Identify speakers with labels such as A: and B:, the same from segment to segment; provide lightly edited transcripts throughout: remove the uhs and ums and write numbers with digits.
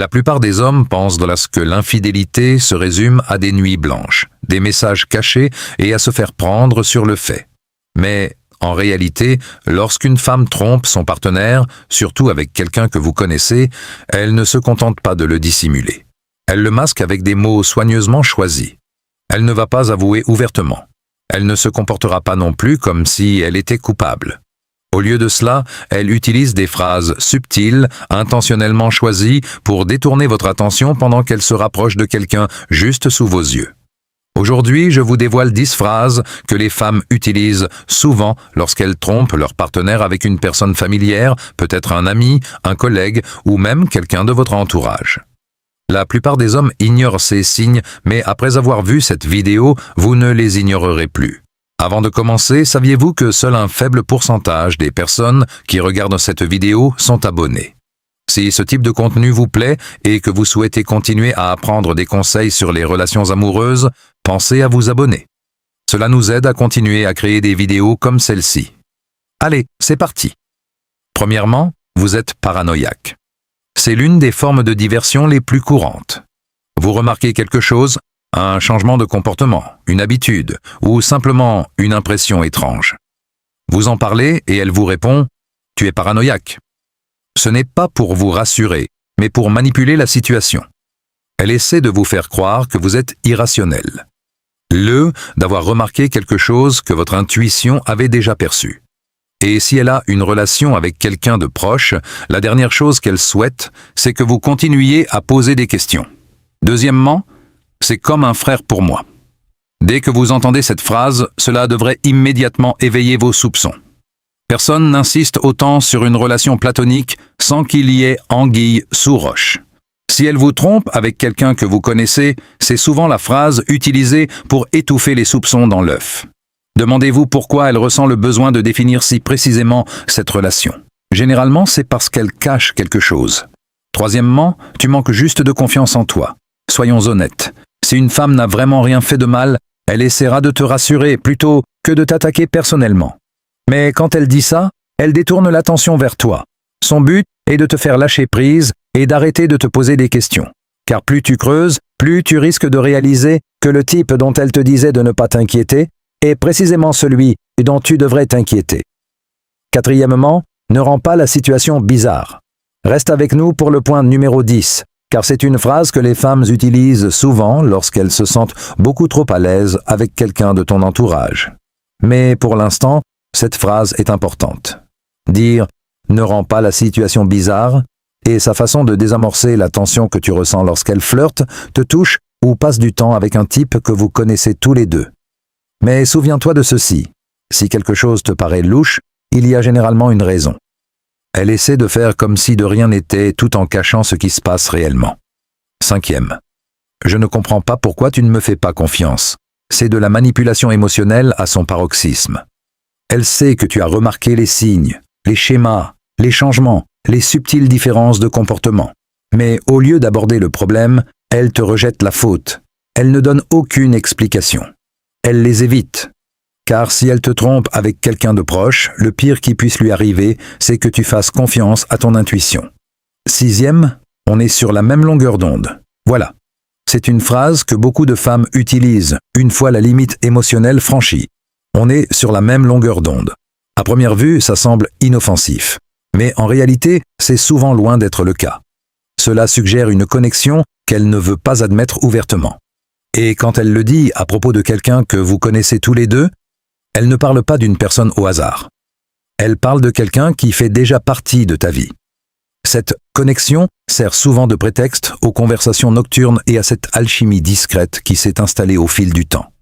A: La plupart des hommes pensent que l'infidélité se résume à des nuits blanches, des messages cachés et à se faire prendre sur le fait. Mais en réalité, lorsqu'une femme trompe son partenaire, surtout avec quelqu'un que vous connaissez, elle ne se contente pas de le dissimuler. Elle le masque avec des mots soigneusement choisis. Elle ne va pas avouer ouvertement. Elle ne se comportera pas non plus comme si elle était coupable. Au lieu de cela, elle utilise des phrases subtiles, intentionnellement choisies pour détourner votre attention pendant qu'elle se rapproche de quelqu'un juste sous vos yeux. Aujourd'hui, je vous dévoile 10 phrases que les femmes utilisent souvent lorsqu'elles trompent leur partenaire avec une personne familière, peut-être un ami, un collègue ou même quelqu'un de votre entourage. La plupart des hommes ignorent ces signes, mais après avoir vu cette vidéo, vous ne les ignorerez plus. Avant de commencer, saviez-vous que seul un faible pourcentage des personnes qui regardent cette vidéo sont abonnées? Si ce type de contenu vous plaît et que vous souhaitez continuer à apprendre des conseils sur les relations amoureuses, pensez à vous abonner. Cela nous aide à continuer à créer des vidéos comme celle-ci. Allez, c'est parti! Premièrement, vous êtes paranoïaque. C'est l'une des formes de diversion les plus courantes. Vous remarquez quelque chose, un changement de comportement, une habitude ou simplement une impression étrange. Vous en parlez et elle vous répond « Tu es paranoïaque ». Ce n'est pas pour vous rassurer, mais pour manipuler la situation. Elle essaie de vous faire croire que vous êtes irrationnel. D'avoir remarqué quelque chose que votre intuition avait déjà perçu. Et si elle a une relation avec quelqu'un de proche, la dernière chose qu'elle souhaite, c'est que vous continuiez à poser des questions. Deuxièmement, c'est comme un frère pour moi. Dès que vous entendez cette phrase, cela devrait immédiatement éveiller vos soupçons. Personne n'insiste autant sur une relation platonique sans qu'il y ait anguille sous roche. Si elle vous trompe avec quelqu'un que vous connaissez, c'est souvent la phrase utilisée pour étouffer les soupçons dans l'œuf. Demandez-vous pourquoi elle ressent le besoin de définir si précisément cette relation. Généralement, c'est parce qu'elle cache quelque chose. Troisièmement, tu manques juste de confiance en toi. Soyons honnêtes. Si une femme n'a vraiment rien fait de mal, elle essaiera de te rassurer plutôt que de t'attaquer personnellement. Mais quand elle dit ça, elle détourne l'attention vers toi. Son but est de te faire lâcher prise et d'arrêter de te poser des questions. Car plus tu creuses, plus tu risques de réaliser que le type dont elle te disait de ne pas t'inquiéter est précisément celui dont tu devrais t'inquiéter. Quatrièmement, ne rends pas la situation bizarre. Reste avec nous pour le point numéro 10, car c'est une phrase que les femmes utilisent souvent lorsqu'elles se sentent beaucoup trop à l'aise avec quelqu'un de ton entourage. Mais pour l'instant, cette phrase est importante. Dire « ne rend pas la situation bizarre » et sa façon de désamorcer la tension que tu ressens lorsqu'elle flirte, te touche ou passe du temps avec un type que vous connaissez tous les deux. Mais souviens-toi de ceci, si quelque chose te paraît louche, il y a généralement une raison. Elle essaie de faire comme si de rien n'était tout en cachant ce qui se passe réellement. Cinquième. Je ne comprends pas pourquoi tu ne me fais pas confiance. C'est de la manipulation émotionnelle à son paroxysme. Elle sait que tu as remarqué les signes, les schémas, les changements, les subtiles différences de comportement. Mais au lieu d'aborder le problème, elle te rejette la faute. Elle ne donne aucune explication. Elle les évite. Car si elle te trompe avec quelqu'un de proche, le pire qui puisse lui arriver, c'est que tu fasses confiance à ton intuition. Sixième, on est sur la même longueur d'onde. Voilà. C'est une phrase que beaucoup de femmes utilisent une fois la limite émotionnelle franchie. On est sur la même longueur d'onde. À première vue, ça semble inoffensif. Mais en réalité, c'est souvent loin d'être le cas. Cela suggère une connexion qu'elle ne veut pas admettre ouvertement. Et quand elle le dit à propos de quelqu'un que vous connaissez tous les deux, elle ne parle pas d'une personne au hasard. Elle parle de quelqu'un qui fait déjà partie de ta vie. Cette connexion sert souvent de prétexte aux conversations nocturnes et à cette alchimie discrète qui s'est installée au fil du temps.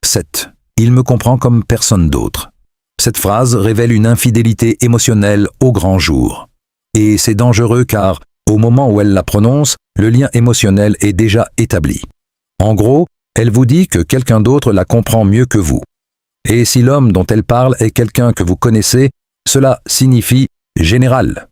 A: 7. Il me comprend comme personne d'autre. Cette phrase révèle une infidélité émotionnelle au grand jour. Et c'est dangereux car, au moment où elle la prononce, le lien émotionnel est déjà établi. En gros, elle vous dit que quelqu'un d'autre la comprend mieux que vous. Et si l'homme dont elle parle est quelqu'un que vous connaissez, cela signifie général.